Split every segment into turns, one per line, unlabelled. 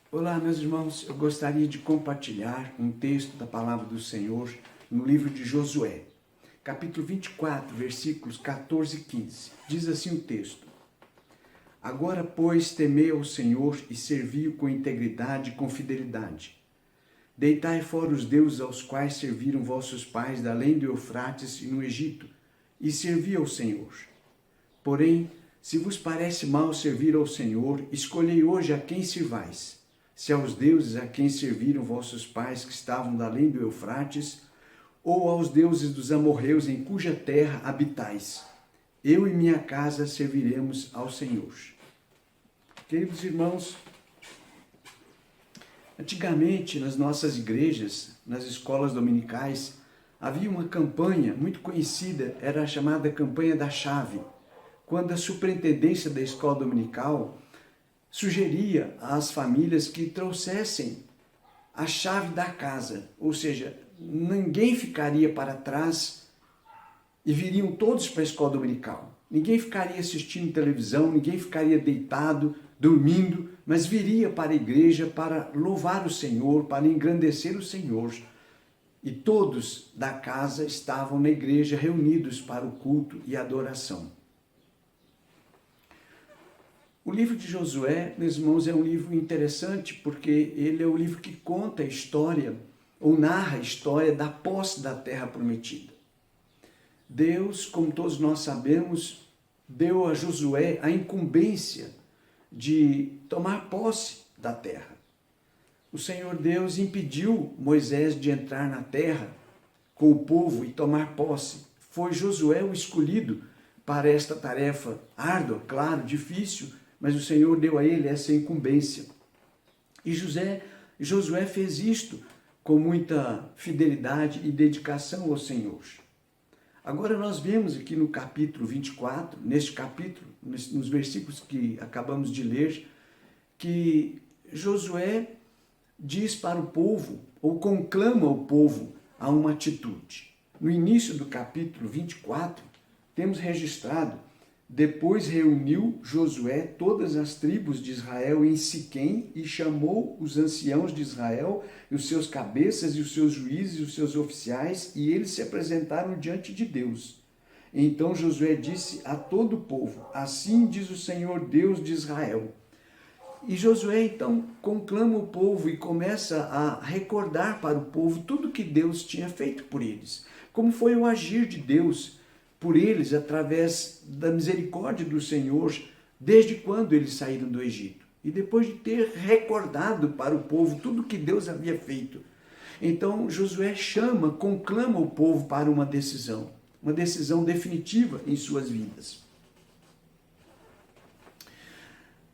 Olá, meus irmãos, eu gostaria de compartilhar um texto da palavra do Senhor no livro de Josué, capítulo 24, versículos 14 e 15. Diz assim o texto: Agora, pois, temei ao Senhor e servi-o com integridade e com fidelidade. Deitai fora os deuses aos quais serviram vossos pais da além do Eufrates e no Egito, e servi ao Senhor. Porém, se vos parece mal servir ao Senhor, escolhei hoje a quem sirvais. Se aos deuses a quem serviram vossos pais que estavam da além do Eufrates, ou aos deuses dos amorreus em cuja terra habitais. Eu e minha casa serviremos ao Senhor. Queridos irmãos, antigamente nas nossas igrejas, nas escolas dominicais, havia uma campanha muito conhecida, era a chamada campanha da chave, quando a superintendência da escola dominical sugeria às famílias que trouxessem a chave da casa, ou seja, ninguém ficaria para trás e viriam todos para a escola dominical. Ninguém ficaria assistindo televisão, ninguém ficaria deitado, dormindo, mas viria para a igreja para louvar o Senhor, para engrandecer o Senhor. E todos da casa estavam na igreja reunidos para o culto e adoração. O livro de Josué, meus irmãos, é um livro interessante porque ele é o livro que conta a história, ou narra a história da posse da terra prometida. Deus, como todos nós sabemos, deu a Josué a incumbência de tomar posse da terra. O Senhor Deus impediu Moisés de entrar na terra com o povo e tomar posse. Foi Josué o escolhido para esta tarefa árdua, claro, difícil, mas o Senhor deu a ele essa incumbência. E Josué fez isto com muita fidelidade e dedicação ao Senhor. Agora nós vemos aqui no capítulo 24, neste capítulo, nos versículos que acabamos de ler, que Josué diz para o povo, ou conclama o povo a uma atitude. No início do capítulo 24, temos registrado: Depois reuniu Josué todas as tribos de Israel em Siquém e chamou os anciãos de Israel, e os seus cabeças, e os seus juízes, e os seus oficiais, e eles se apresentaram diante de Deus. Então Josué disse a todo o povo: Assim diz o Senhor Deus de Israel. E Josué então conclama o povo e começa a recordar para o povo tudo que Deus tinha feito por eles, como foi o agir de Deus por eles através da misericórdia do Senhor, desde quando eles saíram do Egito. E depois de ter recordado para o povo tudo que Deus havia feito, então Josué conclama o povo para uma decisão definitiva em suas vidas.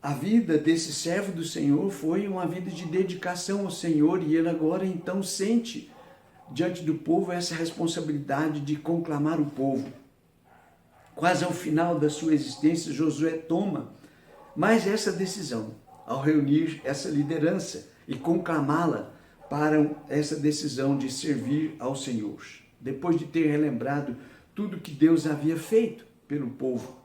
A vida desse servo do Senhor foi uma vida de dedicação ao Senhor, e ele agora então sente diante do povo essa responsabilidade de conclamar o povo. Quase ao final da sua existência, Josué toma mais essa decisão, ao reunir essa liderança e conclamá-la para essa decisão de servir ao Senhor, depois de ter relembrado tudo que Deus havia feito pelo povo.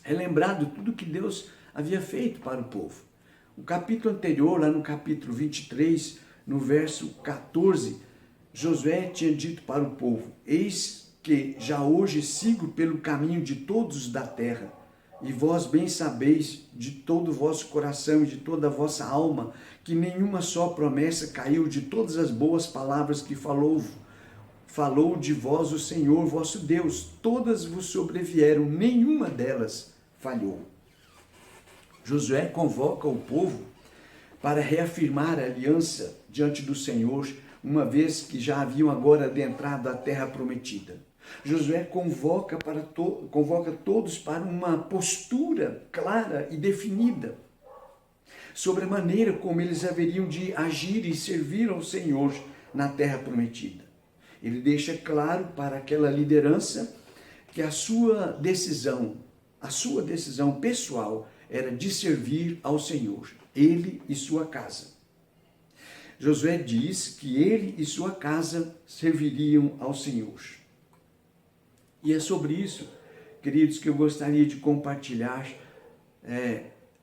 Relembrado tudo que Deus havia feito para o povo. O capítulo anterior, lá no capítulo 23, no verso 14, Josué tinha dito para o povo: Eis que já hoje sigo pelo caminho de todos da terra, e vós bem sabeis de todo o vosso coração e de toda a vossa alma, que nenhuma só promessa caiu de todas as boas palavras que falou de vós o Senhor vosso Deus, todas vos sobrevieram, nenhuma delas falhou. Josué convoca o povo para reafirmar a aliança diante do Senhor, uma vez que já haviam agora adentrado a terra prometida. Josué convoca todos para uma postura clara e definida sobre a maneira como eles haveriam de agir e servir ao Senhor na terra prometida. Ele deixa claro para aquela liderança que a sua decisão pessoal era de servir ao Senhor, ele e sua casa. Josué diz que ele e sua casa serviriam ao Senhor. E é sobre isso, queridos, que eu gostaria de compartilhar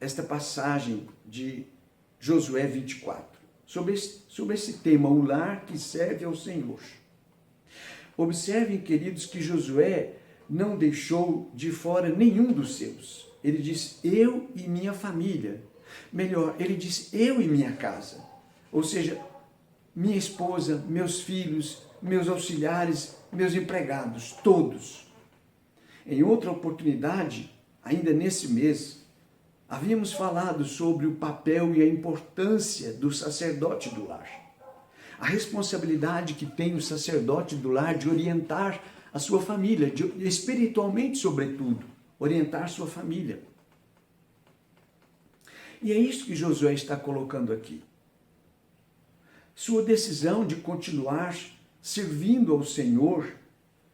esta passagem de Josué 24, sobre esse tema, o lar que serve ao Senhor. Observem, queridos, que Josué não deixou de fora nenhum dos seus. Ele diz, eu e minha família. Melhor, ele diz, eu e minha casa. Ou seja, minha esposa, meus filhos, meus auxiliares, meus empregados, todos. Em outra oportunidade, ainda nesse mês, havíamos falado sobre o papel e a importância do sacerdote do lar. A responsabilidade que tem o sacerdote do lar de orientar a sua família, espiritualmente sobretudo, orientar sua família. E é isso que Josué está colocando aqui. Sua decisão de continuar servindo ao Senhor,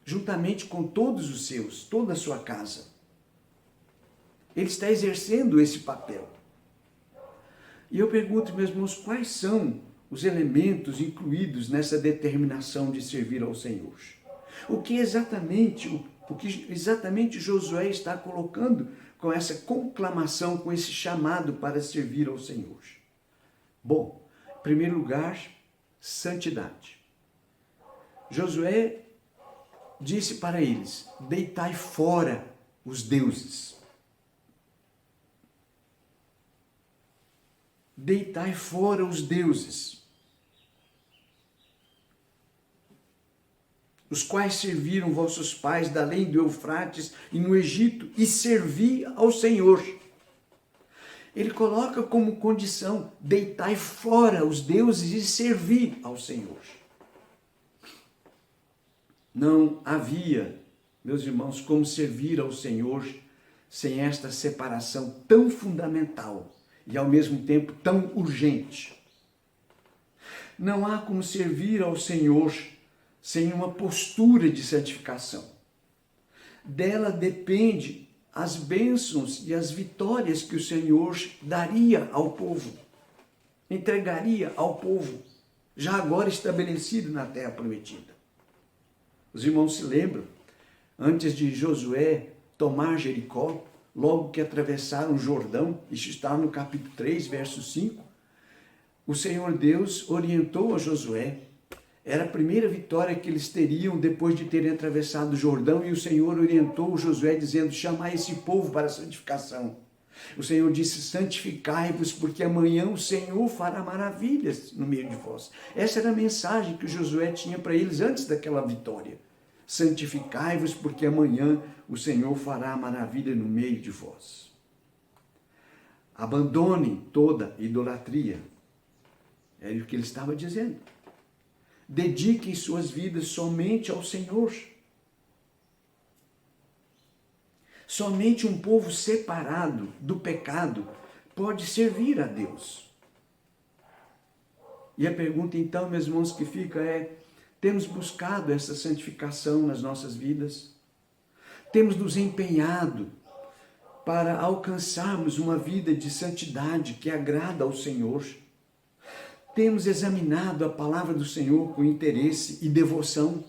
juntamente com todos os seus, toda a sua casa. Ele está exercendo esse papel. E eu pergunto, meus irmãos, quais são os elementos incluídos nessa determinação de servir ao Senhor? O que exatamente Josué está colocando com essa conclamação, com esse chamado para servir ao Senhor? Bom, em primeiro lugar, santidade. Josué disse para eles, deitai fora os deuses. Deitai fora os deuses, os quais serviram vossos pais da além do Eufrates e no Egito, e servi ao Senhor. Ele coloca como condição, deitai fora os deuses e servi ao Senhor. Não havia, meus irmãos, como servir ao Senhor sem esta separação tão fundamental e ao mesmo tempo tão urgente. Não há como servir ao Senhor sem uma postura de santificação. Dela depende as bênçãos e as vitórias que o Senhor daria ao povo, entregaria ao povo, já agora estabelecido na terra prometida. Os irmãos se lembram, antes de Josué tomar Jericó, logo que atravessaram o Jordão, isso está no capítulo 3, verso 5, o Senhor Deus orientou a Josué. Era a primeira vitória que eles teriam depois de terem atravessado o Jordão, e o Senhor orientou Josué dizendo, chamai esse povo para a santificação. O Senhor disse, santificai-vos, porque amanhã o Senhor fará maravilhas no meio de vós. Essa era a mensagem que Josué tinha para eles antes daquela vitória. Santificai-vos, porque amanhã o Senhor fará maravilha no meio de vós. Abandonem toda idolatria. É o que ele estava dizendo. Dediquem suas vidas somente ao Senhor. Somente um povo separado do pecado pode servir a Deus. E a pergunta então, meus irmãos, que fica é, temos buscado essa santificação nas nossas vidas? Temos nos empenhado para alcançarmos uma vida de santidade que agrada ao Senhor? Temos examinado a palavra do Senhor com interesse e devoção?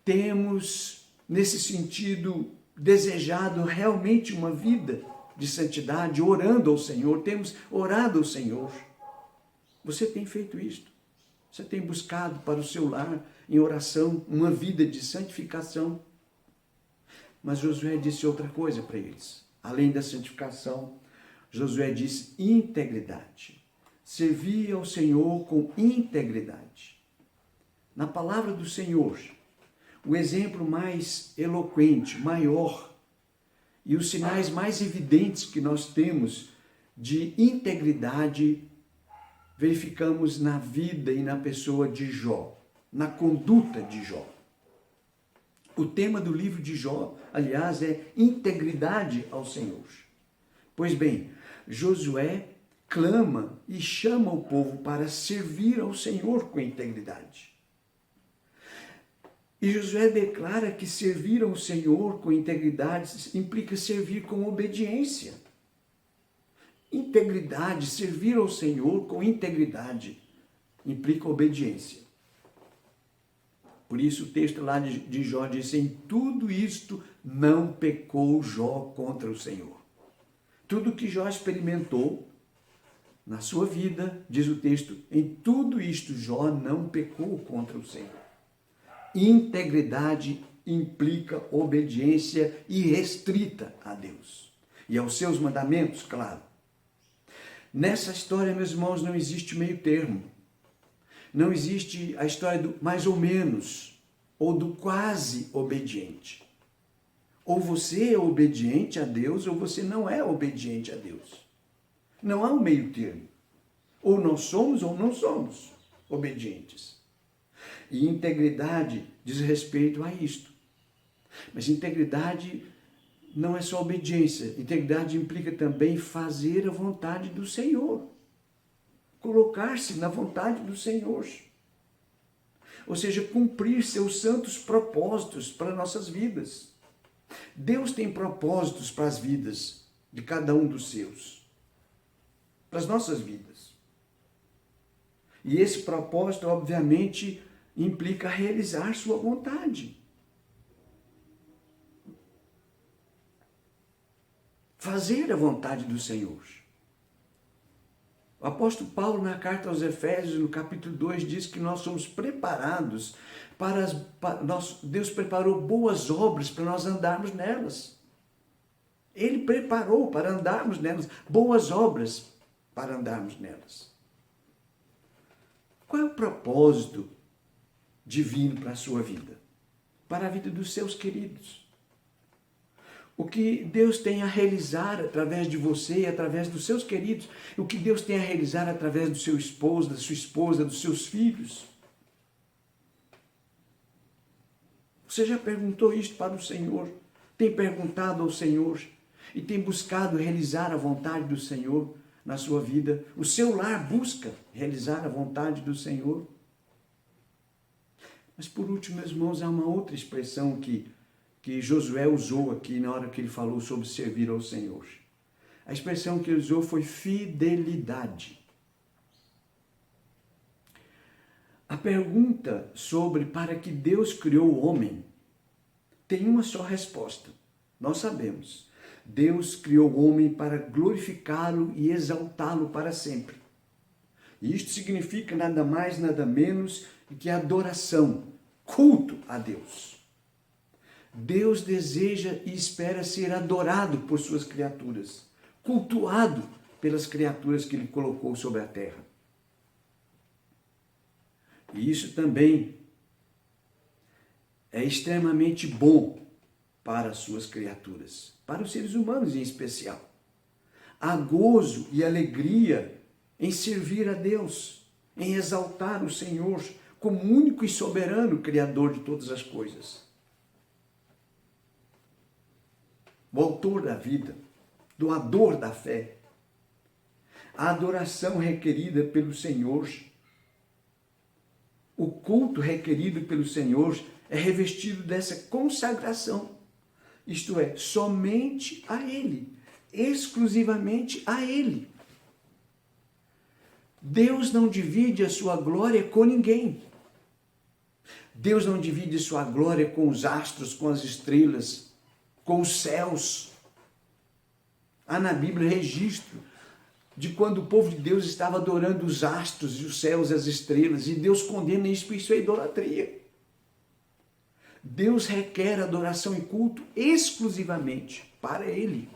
Temos, nesse sentido, desejado realmente uma vida de santidade, orando ao Senhor? Temos orado ao Senhor? Você tem feito isto? Você tem buscado para o seu lar, em oração, uma vida de santificação? Mas Josué disse outra coisa para eles. Além da santificação, Josué disse integridade. Servir ao Senhor com integridade. Na palavra do Senhor, o exemplo mais eloquente, maior, e os sinais mais evidentes que nós temos de integridade, verificamos na vida e na pessoa de Jó, na conduta de Jó. O tema do livro de Jó, aliás, é integridade ao Senhor. Pois bem, Josué clama e chama o povo para servir ao Senhor com integridade. E Josué declara que servir ao Senhor com integridade implica servir com obediência. Integridade, servir ao Senhor com integridade, implica obediência. Por isso o texto lá de Jó diz, em tudo isto não pecou Jó contra o Senhor. Tudo que Jó experimentou na sua vida, diz o texto, em tudo isto Jó não pecou contra o Senhor. Integridade implica obediência irrestrita a Deus e aos seus mandamentos, claro. Nessa história, meus irmãos, não existe meio termo. Não existe a história do mais ou menos ou do quase obediente. Ou você é obediente a Deus ou você não é obediente a Deus. Não há um meio termo. Ou nós somos ou não somos obedientes. E integridade diz respeito a isto. Mas integridade não é só obediência. Integridade implica também fazer a vontade do Senhor. Colocar-se na vontade do Senhor. Ou seja, cumprir seus santos propósitos para nossas vidas. Deus tem propósitos para as vidas de cada um dos seus. Para as nossas vidas. E esse propósito, obviamente, implica realizar sua vontade. Fazer a vontade do Senhor. O apóstolo Paulo, na carta aos Efésios, no capítulo 2, diz que nós somos preparados Deus preparou boas obras para nós andarmos nelas. Ele preparou para andarmos nelas, boas obras para andarmos nelas. Qual é o propósito divino para a sua vida? Para a vida dos seus queridos. O que Deus tem a realizar através de você, através dos seus queridos, o que Deus tem a realizar através do seu esposo, da sua esposa, dos seus filhos. Você já perguntou isto para o Senhor? Tem perguntado ao Senhor e tem buscado realizar a vontade do Senhor na sua vida? O seu lar busca realizar a vontade do Senhor? Mas por último, meus irmãos, há uma outra expressão que Josué usou aqui na hora que ele falou sobre servir ao Senhor. A expressão que ele usou foi fidelidade. A pergunta sobre para que Deus criou o homem tem uma só resposta. Nós sabemos. Deus criou o homem para glorificá-lo e exaltá-lo para sempre. E isto significa nada mais, nada menos que adoração, culto a Deus. Deus deseja e espera ser adorado por suas criaturas, cultuado pelas criaturas que Ele colocou sobre a terra. E isso também é extremamente bom para as suas criaturas, para os seres humanos em especial. Há gozo e alegria em servir a Deus, em exaltar o Senhor como único e soberano Criador de todas as coisas. O autor da vida, doador da fé. A adoração requerida pelo Senhor, o culto requerido pelo Senhor é revestido dessa consagração. Isto é, somente a Ele, exclusivamente a Ele. Deus não divide a sua glória com ninguém. Deus não divide sua glória com os astros, com as estrelas, com os céus. Há na Bíblia registro de quando o povo de Deus estava adorando os astros e os céus e as estrelas, e Deus condena isso, isso é idolatria. Deus requer adoração e culto exclusivamente para Ele.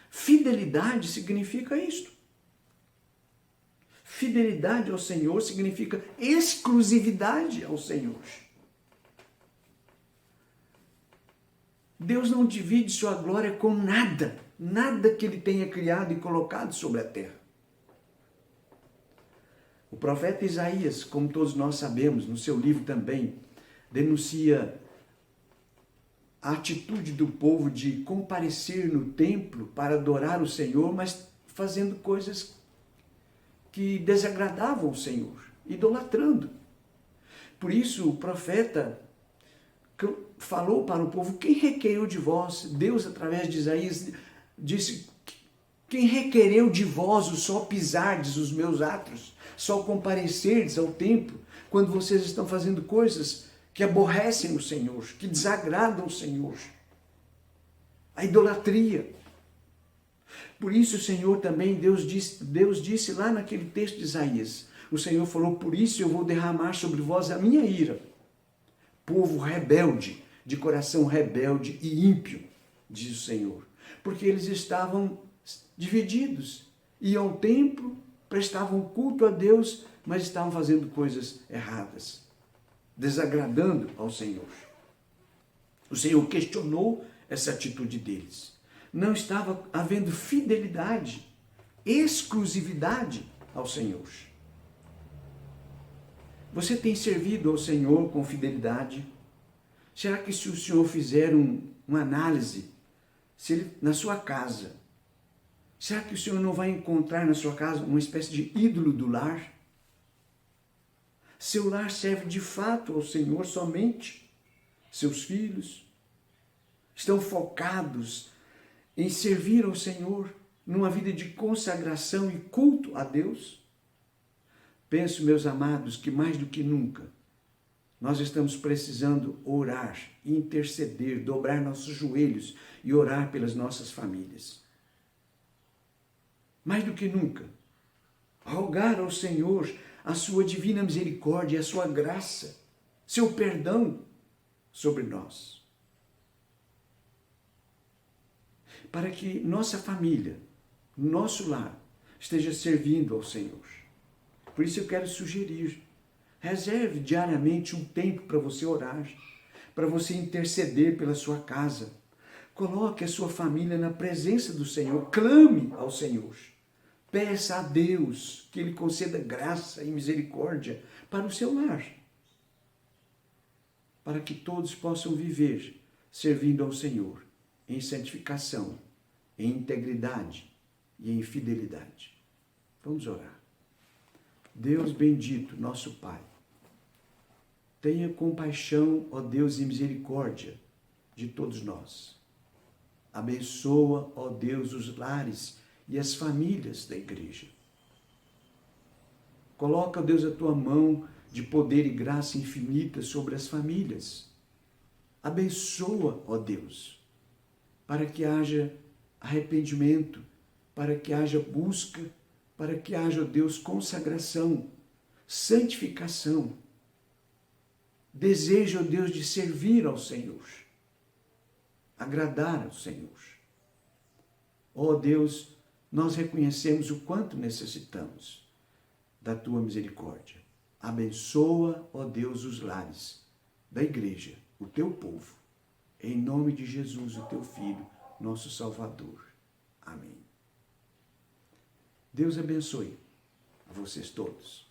Fidelidade significa isto. Fidelidade ao Senhor significa exclusividade ao Senhor. Deus não divide sua glória com nada, nada que Ele tenha criado e colocado sobre a terra. O profeta Isaías, como todos nós sabemos, no seu livro também, denuncia a atitude do povo de comparecer no templo para adorar o Senhor, mas fazendo coisas que desagradavam o Senhor, idolatrando. Por isso o profeta falou para o povo: quem requereu de vós? Deus, através de Isaías, disse: quem requereu de vós o só pisardes os meus atos, só comparecerdes ao templo, quando vocês estão fazendo coisas que aborrecem o Senhor, que desagradam o Senhor? a idolatria. Por isso o Senhor também, Deus disse lá naquele texto de Isaías, o Senhor falou, por isso eu vou derramar sobre vós a minha ira. Povo rebelde, de coração rebelde e ímpio, diz o Senhor. Porque eles estavam divididos, iam ao templo, prestavam culto a Deus, mas estavam fazendo coisas erradas, desagradando ao Senhor. O Senhor questionou essa atitude deles. Não estava havendo fidelidade, exclusividade ao Senhor. Você tem servido ao Senhor com fidelidade? Será que se o Senhor fizer uma análise, se ele, na sua casa, será que o Senhor não vai encontrar na sua casa uma espécie de ídolo do lar? Seu lar serve de fato ao Senhor somente? Seus filhos estão focados em servir ao Senhor numa vida de consagração e culto a Deus? Penso, meus amados, que mais do que nunca nós estamos precisando orar, interceder, dobrar nossos joelhos e orar pelas nossas famílias. Mais do que nunca, rogar ao Senhor a sua divina misericórdia, a sua graça, seu perdão sobre nós. Para que nossa família, nosso lar, esteja servindo ao Senhor. Por isso eu quero sugerir, reserve diariamente um tempo para você orar, para você interceder pela sua casa. Coloque a sua família na presença do Senhor, clame ao Senhor. Peça a Deus que Ele conceda graça e misericórdia para o seu lar, para que todos possam viver servindo ao Senhor em santificação, em integridade e em fidelidade. Vamos orar. Deus bendito, nosso Pai, tenha compaixão, ó Deus, e misericórdia de todos nós. Abençoa, ó Deus, os lares e as famílias da igreja. Coloca, ó Deus, a tua mão de poder e graça infinita sobre as famílias. Abençoa, ó Deus, para que haja arrependimento, para que haja busca, para que haja, ó Deus, consagração, santificação, desejo, ó Deus, de servir ao Senhor, agradar ao Senhor. Ó Deus, nós reconhecemos o quanto necessitamos da tua misericórdia. Abençoa, ó Deus, os lares da igreja, o teu povo, em nome de Jesus, o teu Filho, nosso Salvador. Amém. Deus abençoe a vocês todos.